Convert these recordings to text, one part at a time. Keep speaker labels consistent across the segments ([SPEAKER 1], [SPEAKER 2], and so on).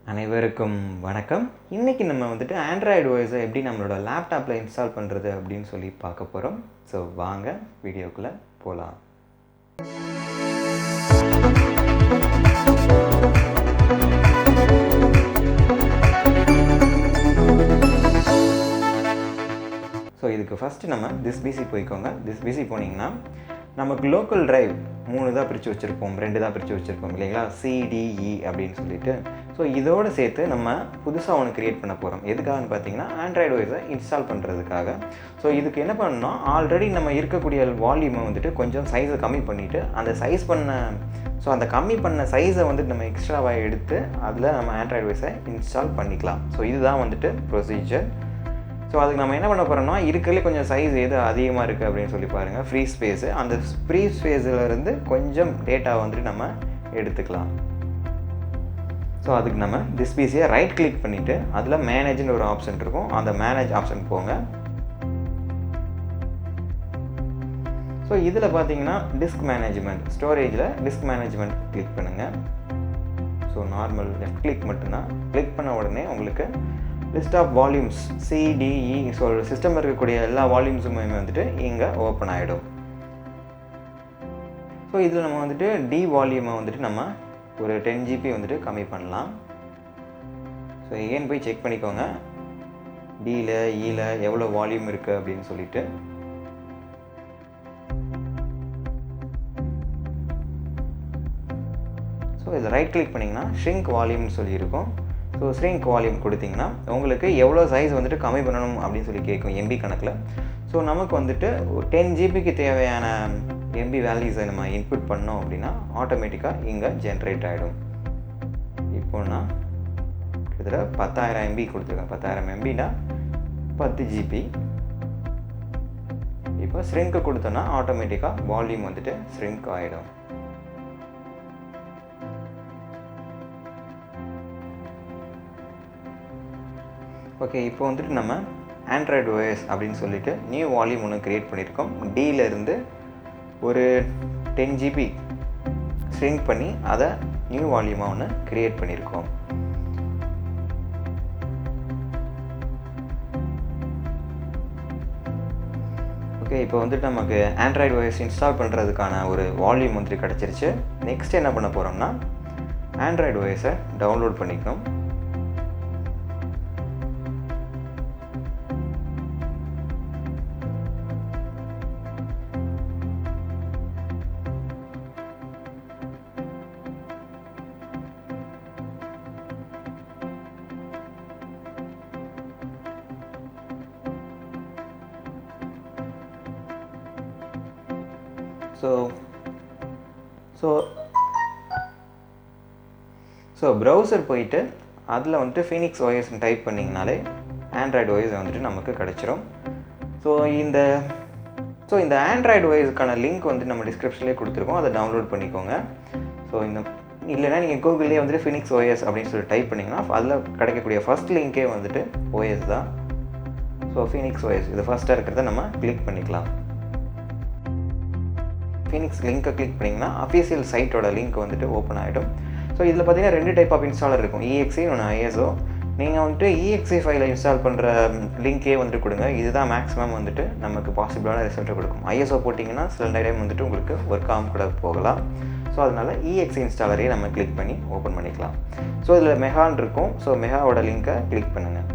[SPEAKER 1] அனைவருக்கும் வணக்கம். இன்றைக்கி நம்ம வந்துட்டு ஆண்ட்ராய்டு ஓஎஸை எப்படி நம்மளோட லேப்டாப்பில் இன்ஸ்டால் பண்ணுறது அப்படின்னு சொல்லி பார்க்க போகிறோம். ஸோ வாங்க வீடியோக்குள்ளே போகலாம். ஸோ இதுக்கு ஃபஸ்ட்டு நம்ம திஸ் பிசி போய்க்கோங்க. திஸ் பிசி போனீங்கன்னா நமக்கு லோக்கல் டிரைவ் 3 தான் பிரித்து வச்சுருப்போம், 2 தான் பிரித்து வச்சுருப்போம் இல்லைங்களா, சிடிஇ அப்படின்னு சொல்லிட்டு. ஸோ இதோடு சேர்த்து நம்ம புதுசாக ஒன்று க்ரியேட் பண்ண போகிறோம். எதுக்காகன்னு பார்த்தீங்கன்னா ஆண்ட்ராய்டு ஓஎஸை இன்ஸ்டால் பண்ணுறதுக்காக. ஸோ இதுக்கு என்ன பண்ணணும்னா, ஆல்ரெடி நம்ம இருக்கக்கூடிய வால்யூமை வந்துட்டு கொஞ்சம் சைஸை கம்மி பண்ணிவிட்டு அந்த கம்மி பண்ண சைஸை வந்துட்டு நம்ம எக்ஸ்ட்ராவாக எடுத்து அதில் நம்ம ஆண்ட்ராய்டு ஓஎஸை இன்ஸ்டால் பண்ணிக்கலாம். ஸோ இதுதான் வந்துட்டு ப்ரொசீஜர். ஸோ அதுக்கு நம்ம என்ன பண்ண போகிறோம்னா, இருக்கிறதுலே கொஞ்சம் சைஸ் எது அதிகமாக இருக்குது அப்படின்னு சொல்லி பாருங்கள், ஃப்ரீ ஸ்பேஸு. அந்த ஃப்ரீ ஸ்பேஸிலேருந்து கொஞ்சம் டேட்டா வந்துட்டு நம்ம எடுத்துக்கலாம். ஸோ அதுக்கு நம்ம திஸ் பிசியை ரைட் கிளிக் பண்ணிவிட்டு அதில் மேனேஜ்னு ஒரு ஆப்ஷன் இருக்கும், அந்த மேனேஜ் ஆப்ஷன் போங்க. ஸோ இதில் பார்த்தீங்கன்னா டிஸ்க் மேனேஜ்மெண்ட், ஸ்டோரேஜில் டிஸ்க் மேனேஜ்மெண்ட் கிளிக் பண்ணுங்கள். ஸோ நார்மல் லெஃப்ட் கிளிக் மட்டும்தான். கிளிக் பண்ண உடனே உங்களுக்கு list of volumes C D E, so சிஸ்டமில் இருக்கக்கூடிய எல்லா வால்யூம்ஸுமே வந்துட்டு இங்கே ஓப்பன் ஆகிடும். ஸோ இதில் நம்ம வந்துட்டு டி வால்யூமை வந்துட்டு நம்ம ஒரு 10 GB வந்துட்டு கம்மி பண்ணலாம். ஸோ ஏன் போய் செக் பண்ணிக்கோங்க, டியில் ஈயில் எவ்வளோ வால்யூம் இருக்குது அப்படின்னு சொல்லிட்டு. ஸோ இதில் ரைட் கிளிக் பண்ணிங்கன்னா ஷ்ரிங்க் வால்யூம்னு சொல்லியிருக்கோம். ஸோ ஷ்ரிங்க் வால்யூம் கொடுத்திங்கன்னா உங்களுக்கு எவ்வளோ சைஸ் வந்துட்டு கம்மி பண்ணணும் அப்படின்னு சொல்லி கேட்கும் எம்பி கணக்கில். ஸோ நமக்கு வந்துட்டு 10 GBக்கு தேவையான எம்பி வேல்யூஸை நம்ம இன்புட் பண்ணோம் அப்படின்னா ஆட்டோமேட்டிக்காக இங்கே ஜென்ரேட் ஆகிடும். இப்போ நான் கிட்டத்தட்ட 10,000 MB கொடுத்துருக்கேன். 10,000 MBனா 10 GB. இப்போ ஷ்ரிங்க்கு கொடுத்தோன்னா ஆட்டோமேட்டிக்காக வால்யூம் வந்துட்டு ஷ்ரிங்க் ஆகிடும். ஓகே, இப்போ வந்துட்டு நம்ம ஆண்ட்ராய்டு ஓஎஸ் அப்படின்னு சொல்லிட்டு நியூ வால்யூம் ஒன்று க்ரியேட் பண்ணியிருக்கோம். டியிலேருந்து ஒரு 10 GB ஷ்ரிங்க் பண்ணி அதை நியூ வால்யூமாக ஒன்று க்ரியேட் பண்ணியிருக்கோம். ஓகே, இப்போ வந்துட்டு நமக்கு ஆண்ட்ராய்டு ஓஎஸ் இன்ஸ்டால் பண்ணுறதுக்கான ஒரு வால்யூம் வந்துட்டு கிடச்சிருச்சு. நெக்ஸ்ட் என்ன பண்ண போகிறோம்னா, ஆண்ட்ராய்டு ஓஎஸை டவுன்லோட் பண்ணிக்கணும். ஸோ ப்ரௌசர் போயிட்டு அதில் வந்துட்டு ஃபீனிக்ஸ் ஓஎஸ்ன்னு டைப் பண்ணிங்கனாலே ஆண்ட்ராய்டு ஓஎஸ் வந்துட்டு நமக்கு கிடச்சிரும். ஸோ இந்த ஆண்ட்ராய்டு ஓஎஸ்க்கான லிங்க் வந்துட்டு நம்ம டிஸ்கிரிப்ஷன்லேயே கொடுத்துருக்கோம், அதை டவுன்லோட் பண்ணிக்கோங்க. ஸோ இல்லைனா நீங்கள் கூகுள்லேயே வந்துட்டு ஃபீனிக்ஸ் ஓஎஸ் அப்படின்னு சொல்லி டைப் பண்ணிங்கன்னா அதில் கிடைக்கக்கூடிய ஃபஸ்ட் லிங்க்கே வந்துட்டு ஓஎஸ் தான். ஸோ ஃபீனிக்ஸ் ஓஎஸ் இது ஃபஸ்ட்டாக இருக்கிறத நம்ம கிளிக் பண்ணிக்கலாம். ஃபீனிக்ஸ் லிங்க்கை கிளிக் பண்ணிங்கன்னா அஃபீஷியல் சைட்டோட லிங்க் வந்துட்டு ஓப்பன் ஆகிடும். ஸோ இதில் பார்த்தீங்கன்னா 2 டைப் ஆஃப் இன்ஸ்டாலர் இருக்கும், EXE ஒன்று ISO. நீங்கள் வந்துட்டு EXE ஃபைலை இன்ஸ்டால் பண்ணுற லிங்க்கே வந்துட்டு கொடுங்க, இதுதான் மேக்ஸிமம் வந்துட்டு நமக்கு பாசிபிளான ரிசல்ட்டை கொடுக்கும். ISO போட்டிங்கன்னா சில டைம் வந்துட்டு உங்களுக்கு ஒர்க் ஆகும் கூட போகலாம். ஸோ அதனால் EXE இன்ஸ்டாலரையே நம்ம கிளிக் பண்ணி ஓப்பன் பண்ணிக்கலாம். ஸோ இதில் மெகான் இருக்கும், ஸோ மெகாவோட லிங்க்கை கிளிக் பண்ணுங்கள்.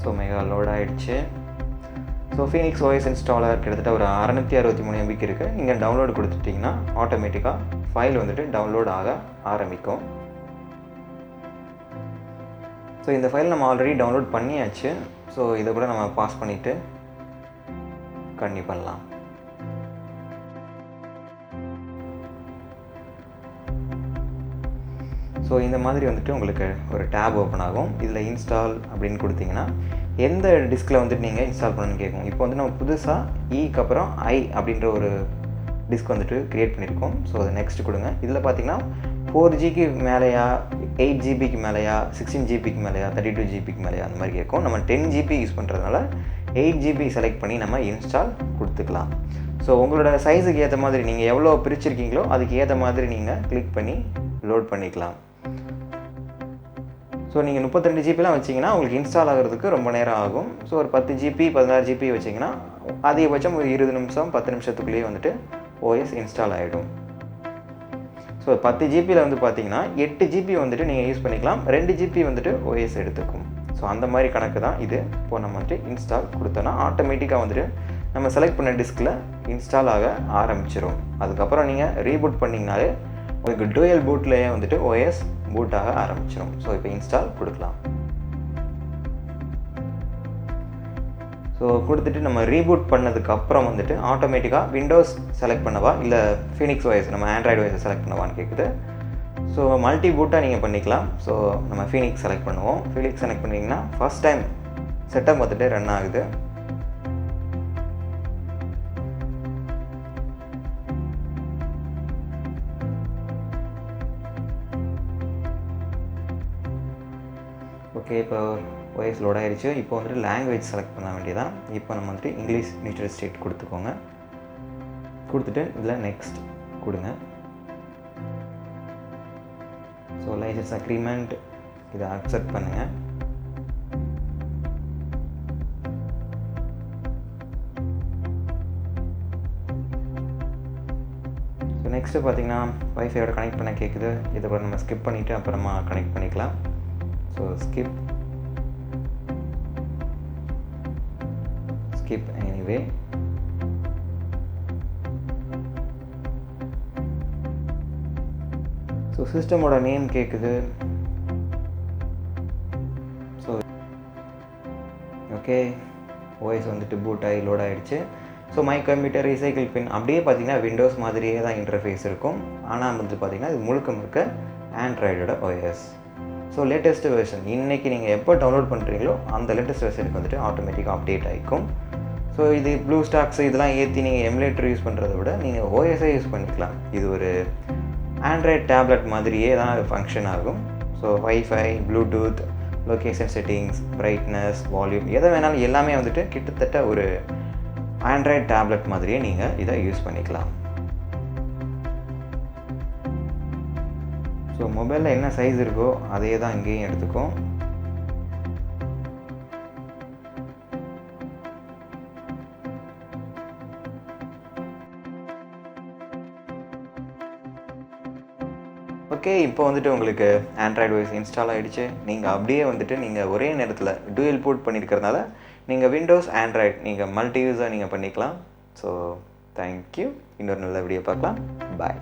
[SPEAKER 1] ஸோ மெகா லோட் ஆகிடுச்சு. ஸோ ஃபீனிக்ஸ் ஓஎஸ் இன்ஸ்டாலர் கிட்டத்தட்ட ஒரு 663 MBக்கு இருக்குது. நீங்கள் டவுன்லோடு கொடுத்துட்டிங்கன்னா ஆட்டோமேட்டிக்காக ஃபைல் வந்துட்டு டவுன்லோட் ஆக ஆரம்பிக்கும். ஸோ இந்த ஃபைல் நம்ம ஆல்ரெடி டவுன்லோட் பண்ணியாச்சு. ஸோ இதை கூட நம்ம பாஸ் பண்ணிவிட்டு கண்டினியூ பண்ணலாம். ஸோ இந்த மாதிரி வந்துட்டு உங்களுக்கு ஒரு டேப் ஓப்பன் ஆகும். இதில் இன்ஸ்டால் அப்படின்னு கொடுத்தீங்கன்னா எந்த டிஸ்கில் வந்துட்டு நீங்கள் இன்ஸ்டால் பண்ணணும்னு கேட்கும். இப்போ வந்து நம்ம புதுசாக ஈக்கு அப்புறம் ஐ அப்படின்ற ஒரு டிஸ்க் வந்துட்டு க்ரியேட் பண்ணியிருக்கோம். ஸோ அதை நெக்ஸ்ட் கொடுங்க. இதில் பார்த்தீங்கன்னா 4Gக்கு மேலேயா, 8GB மேலேயா, 16GB மேலேயா, 32GB மேலேயா அந்த மாதிரி கேட்கும். நம்ம 10GB யூஸ் பண்ணுறதுனால 8GB செலக்ட் பண்ணி நம்ம இன்ஸ்டால் கொடுத்துருக்கோம். கொடுத்துக்கலாம். ஸோ உங்களோட சைஸுக்கு ஏற்ற மாதிரி நீங்கள் எவ்வளோ பிரிச்சிருக்கீங்களோ அதுக்கு ஏற்ற மாதிரி நீங்கள் கிளிக் பண்ணி லோட் பண்ணிக்கலாம். ஸோ நீங்கள் 32 ஜிபிலாம் வச்சிங்கன்னா உங்களுக்கு இன்ஸ்டால் ஆகிறதுக்கு ரொம்ப நேரம் ஆகும். ஸோ ஒரு 10 ஜிபி 16 ஜிபி வச்சிங்கன்னா அதிகபட்சம் ஒரு 20 நிமிஷம் 10 நிமிஷத்துக்குள்ளேயே வந்துட்டு ஓஎஸ் இன்ஸ்டால் ஆகிடும். ஸோ 10 ஜிபியில் வந்து பார்த்தீங்கன்னா 8 ஜிபி வந்துட்டு நீங்கள் யூஸ் பண்ணிக்கலாம், 2 ஜிபி வந்துட்டு ஓஎஸ் எடுத்துக்கும். ஸோ அந்த மாதிரி கணக்கு தான் இது. இப்போது நம்ம வந்துட்டு இன்ஸ்டால் கொடுத்தோன்னா ஆட்டோமேட்டிக்காக வந்துட்டு நம்ம செலக்ட் பண்ண டிஸ்கில் இன்ஸ்டால் ஆக ஆரம்பிச்சிடும். அதுக்கப்புறம் நீங்கள் ரீபூட் பண்ணிங்கனாலே உங்களுக்கு டூயல் பூட்லேயே வந்துட்டு ஓஎஸ் பூட் ஆக ஆரம்பிச்சிடும். ஸோ இப்போ இன்ஸ்டால் கொடுக்கலாம். ஸோ கொடுத்துட்டு நம்ம ரீபூட் பண்ணதுக்கப்புறம் வந்துட்டு ஆட்டோமேட்டிக்காக விண்டோஸ் செலக்ட் பண்ணவா இல்லை ஃபீனிக்ஸ் ஓஎஸ் நம்ம ஆண்ட்ராய்டு ஓஎஸ் செலக்ட் பண்ணவான்னு கேட்குது. ஸோ மல்டி பூட்டாக நீங்கள் பண்ணிக்கலாம். ஸோ நம்ம ஃபீனிக்ஸ் செலக்ட் பண்ணுவோம். ஃபீனிக்ஸ் செலக்ட் பண்ணிங்கன்னா ஃபஸ்ட் டைம் செட்டப் வந்துட்டு ரன் ஆகுது. ஓகே, இப்போ ஓஎஸ் லோட் ஆகிடுச்சு. இப்போ வந்துட்டு லாங்குவேஜ் செலக்ட் பண்ண வேண்டியதான். இப்போ நம்ம வந்துட்டு இங்கிலீஷ் யுனைடெட் ஸ்டேட் கொடுத்துக்கோங்க. கொடுத்துட்டு இதில் நெக்ஸ்ட் கொடுங்க. ஸோ லைசன்ஸ் அக்ரிமெண்ட் இதை அக்செப்ட் பண்ணுங்கள். ஸோ நெக்ஸ்ட்டு பார்த்தீங்கன்னா வைஃபையோட கனெக்ட் பண்ண கேட்குது. இதை கூட நம்ம ஸ்கிப் பண்ணிவிட்டு அப்புறமா கனெக்ட் பண்ணிக்கலாம். So skip anyway. ஸோ சிஸ்டமோட நேம் கேட்குது. ஸோ ஓகே, ஓஎஸ் வந்துட்டு பூட் ஆகி லோட் ஆகிடுச்சு. So my computer recycle bin அப்படியே பார்த்தீங்கன்னா விண்டோஸ் மாதிரியே தான் இன்டர்ஃபேஸ் இருக்கும். ஆனால் வந்து பார்த்திங்கன்னா இது முழுக்க முழுக்க ஆண்ட்ராய்டோட ஓஎஸ். ஸோ லேட்டஸ்ட் வெர்ஷன் இன்றைக்கி நீங்கள் எப்போ டவுன்லோட் பண்ணுறீங்களோ அந்த லேட்டஸ்ட் வெர்ஷனுக்கு வந்துட்டு ஆட்டோமேட்டிக்காக அப்டேட் ஆகிக்கும். ஸோ இது ப்ளூ ஸ்டாக்ஸ் இதெல்லாம் ஏற்றி நீங்கள் எமுலேட்டர் யூஸ் பண்ணுறத விட நீங்கள் ஓஎஸ்ஐ யூஸ் பண்ணிக்கலாம். இது ஒரு ஆண்ட்ராய்ட் டேப்லெட் மாதிரியே தான் அது ஃபங்க்ஷன் ஆகும். So wifi, Bluetooth, location settings, brightness, volume எதை வேணாலும் எல்லாமே வந்துட்டு கிட்டத்தட்ட ஒரு ஆண்ட்ராய்ட் டேப்லெட் மாதிரியே நீங்கள் இதை யூஸ் பண்ணிக்கலாம். ஸோ மொபைலில் என்ன சைஸ் இருக்கோ அதே தான் இங்கேயும் எடுத்துக்கும். ஓகே, இப்போ வந்துட்டு உங்களுக்கு ஆண்ட்ராய்டு ஓஎஸ் இன்ஸ்டால் ஆகிடுச்சு. நீங்கள் அப்படியே வந்துட்டு நீங்கள் ஒரே நேரத்தில் டூயல் பூட் பண்ணியிருக்கிறதுனால நீங்கள் விண்டோஸ் ஆண்ட்ராய்டு நீங்கள் மல்டி யூஸாக நீங்கள் பண்ணிக்கலாம். So thank you. இன்னொரு நல்ல வீடியோ பார்க்கலாம். பாய்.